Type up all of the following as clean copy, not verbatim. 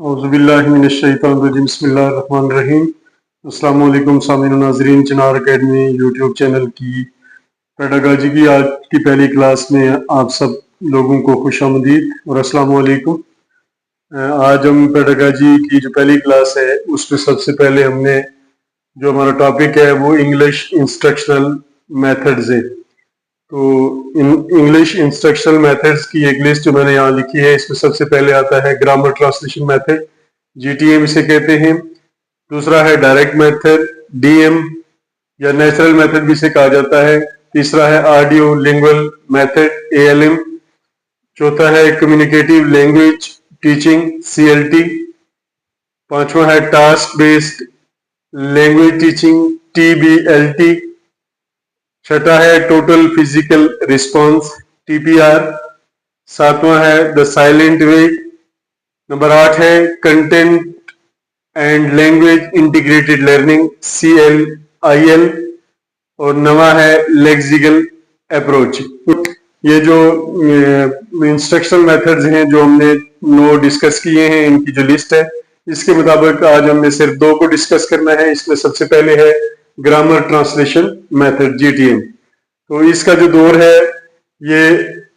औज़ुबिल्लाहिमिनश्शैतानिर्रजीम बिस्मिल्लाहिर्रहमानिर्रहीम। अस्सलामु अलैकुम सामीन नाज़रीन, चिनार अकेडमी यूट्यूब चैनल की पेडागॉजी की आज की पहली क्लास में आप सब लोगों को खुशामदीद और अस्सलामु अलैकुम। आज हम पेडागॉजी की जो पहली क्लास है उसमें सबसे पहले हमने जो हमारा टॉपिक है वो इंग्लिश इंस्ट्रक्शनल मेथड्स है। तो इंग्लिश इंस्ट्रक्शनल मेथड्स की एक लिस्ट जो मैंने यहाँ लिखी है, इसमें सबसे पहले आता है ग्रामर ट्रांसलेशन मेथड, जीटीएम इसे कहते हैं। दूसरा है डायरेक्ट मेथड, डीएम या नेचुरल मेथड भी इसे कहा जाता है। तीसरा है ऑडियो लिंगुअल मेथड, एएलएम। चौथा है कम्युनिकेटिव लैंग्वेज टीचिंग, सीएलटी। पांचवा है टास्क बेस्ड लैंग्वेज टीचिंग, टीबीएलटी। छठा है टोटल फिजिकल रिस्पॉन्स, टीपीआर। सातवां है द साइलेंट वे। नंबर 8 है content and language integrated learning, CLIL। और नवा है लेक्सिकल अप्रोच। ये जो इंस्ट्रक्शनल मेथड्स हैं जो हमने 9 डिस्कस किए हैं, इनकी जो लिस्ट है इसके मुताबिक आज हमने सिर्फ 2 को डिस्कस करना है। इसमें सबसे पहले है ग्रामर ट्रांसलेशन मेथड, जीटीएम। तो इसका जो दौर है ये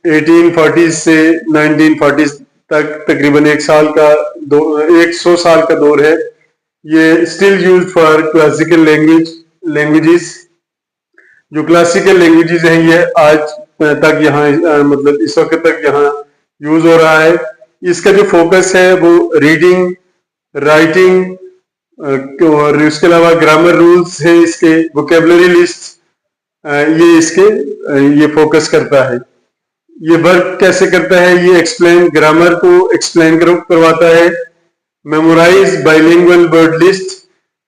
1840 से 1940 तक तकरीबन 100 साल का दौर है। ये still used for classical languages. जो क्लासिकल लैंग्वेजेस हैं ये आज तक यहाँ मतलब इस वक्त तक यहाँ यूज हो रहा है। इसका जो फोकस है वो रीडिंग, राइटिंग और इसके अलावा ग्रामर रूल्स है, इसके वोकेबलरी लिस्ट, ये फोकस करता है। ये वर्क कैसे करता है, ये एक्सप्लेन ग्रामर को एक्सप्लेन करवाता है। मेमोराइज बाइलिंगुअल वर्ड लिस्ट,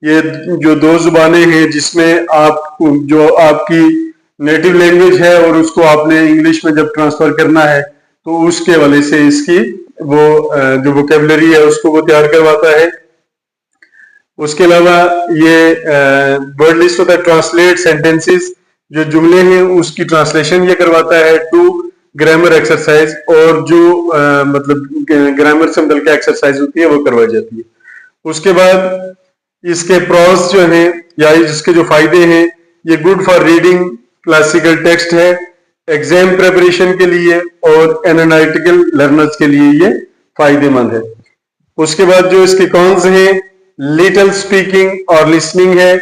ये जो 2 जुबानें हैं जिसमें आप जो आपकी नेटिव लैंग्वेज है और उसको आपने इंग्लिश में जब ट्रांसफर करना है तो उसके हवाले से इसकी वो जो वोकेबलरी है उसको वो तैयार करवाता है। उसके अलावा ये वर्ड लिस्ट होता है ट्रांसलेट सेंटेंसेस, जो जुमले हैं उसकी ट्रांसलेशन ये करवाता है। 2 ग्रामर एक्सरसाइज, और जो मतलब ग्रामर से मतलब क्या एक्सरसाइज होती है वो करवाई जाती है। उसके बाद इसके प्रॉस जो है या इसके जो फायदे हैं, ये good for reading classical text है, एग्जाम प्रिपरेशन के लिए और एनालिटिकल लर्नर्स के लिए ये फायदेमंद है। उसके बाद जो इसके कॉन्स हैं, लिटिल स्पीकिंग और लिसनिंग है,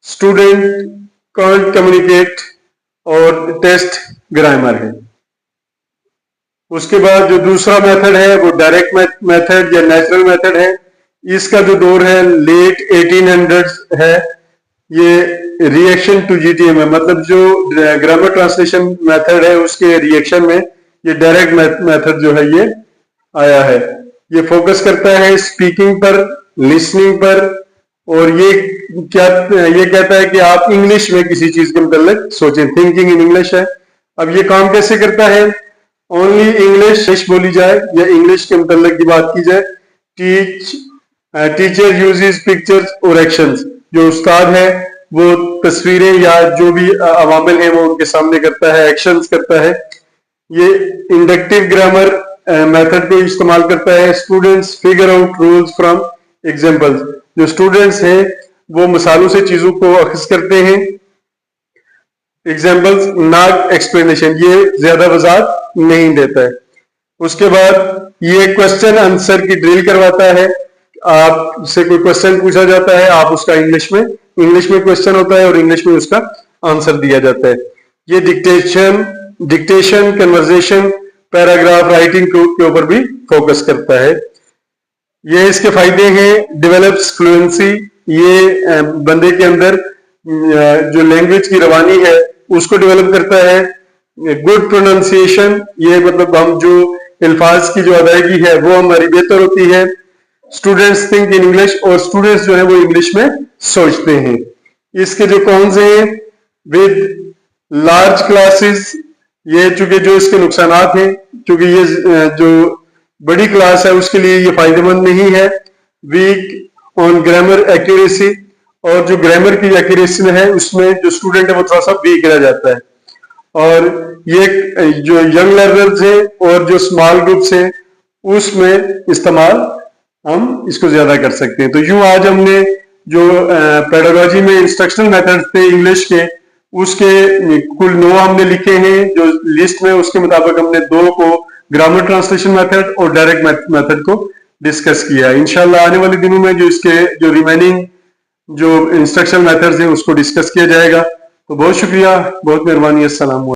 स्टूडेंट कांट कम्युनिकेट और टेस्ट ग्रामर है। उसके बाद जो दूसरा मेथड है वो डायरेक्ट मेथड या नेचुरल मेथड है। इसका जो दौर है लेट 1800 है। ये रिएक्शन टू जीटीएम है, मतलब जो ग्रामर ट्रांसलेशन मेथड है उसके रिएक्शन में ये डायरेक्ट मेथड जो है ये आया है। ये फोकस करता है स्पीकिंग पर, लिसनिंग पर, और ये कहता है कि आप इंग्लिश में किसी चीज के मतलब सोचें, थिंकिंग इन इंग्लिश है। अब ये काम कैसे करता है, ओनली इंग्लिश बोली जाए या इंग्लिश के मतलब की बात की जाए। टीचर यूजेस पिक्चर्स और एक्शंस, जो उस्ताद है वो तस्वीरें या जो भी अवामिल है वो उनके सामने करता है, एक्शंस करता है। ये इंडक्टिव ग्रामर मेथड को इस्तेमाल करता है। Students figure out rules from examples, जो स्टूडेंट्स हैं वो मिसालों से चीजों को अखज़ करते हैं। एग्जांपल्स नॉट एक्सप्लेनेशन, ये ज्यादा वजाहत नहीं देता है। उसके बाद ये क्वेश्चन आंसर की ड्रिल करवाता है। आपसे कोई क्वेश्चन पूछा जाता है, आप उसका इंग्लिश में क्वेश्चन होता है और इंग्लिश में उसका आंसर दिया जाता है। ये डिक्टेशन कन्वर्सेशन, पैराग्राफ राइटिंग के ऊपर भी फोकस करता है। ये इसके फायदे हैं, डेवलप्स फ्लुएंसी, ये बंदे के अंदर जो लैंग्वेज की रवानी है उसको डेवलप करता है। गुड प्रोनाउंसिएशन, ये मतलब हम जो अल्फाज की जो अदायगी है वो हमारी बेहतर होती है। स्टूडेंट्स थिंक इन इंग्लिश, और स्टूडेंट्स जो है वो इंग्लिश में सोचते हैं। इसके जो कौन हैं, विद लार्ज क्लासेस, ये चूंकि जो इसके नुकसानात हैं, क्योंकि ये जो बड़ी क्लास है उसके लिए ये फायदेमंद नहीं है। वीक ऑन ग्रामर एक्यूरेसी, और जो ग्रामर की एक्यूरेसी है उसमें जो स्टूडेंट है वो थोड़ा सा वीक रह जाता है। और ये जो यंग लर्नर्स है और जो स्मॉल ग्रुप्स है उसमें इस्तेमाल हम इसको ज्यादा कर सकते हैं। तो यूं आज हमने जो पेडागोजी में इंस्ट्रक्शनल मेथड्स थे इंग्लिश के, उसके कुल 9 हमने लिखे हैं जो लिस्ट में, उसके मुताबिक हमने 2 को ग्रामर ट्रांसलेशन मेथड और डायरेक्ट मेथड को डिस्कस किया है। इंशाल्लाह आने वाले दिनों में जो इसके जो रिमेनिंग जो इंस्ट्रक्शनल मेथड्स हैं उसको डिस्कस किया जाएगा। तो बहुत शुक्रिया, बहुत मेहरबानी, अस्सलाम वालेकुम।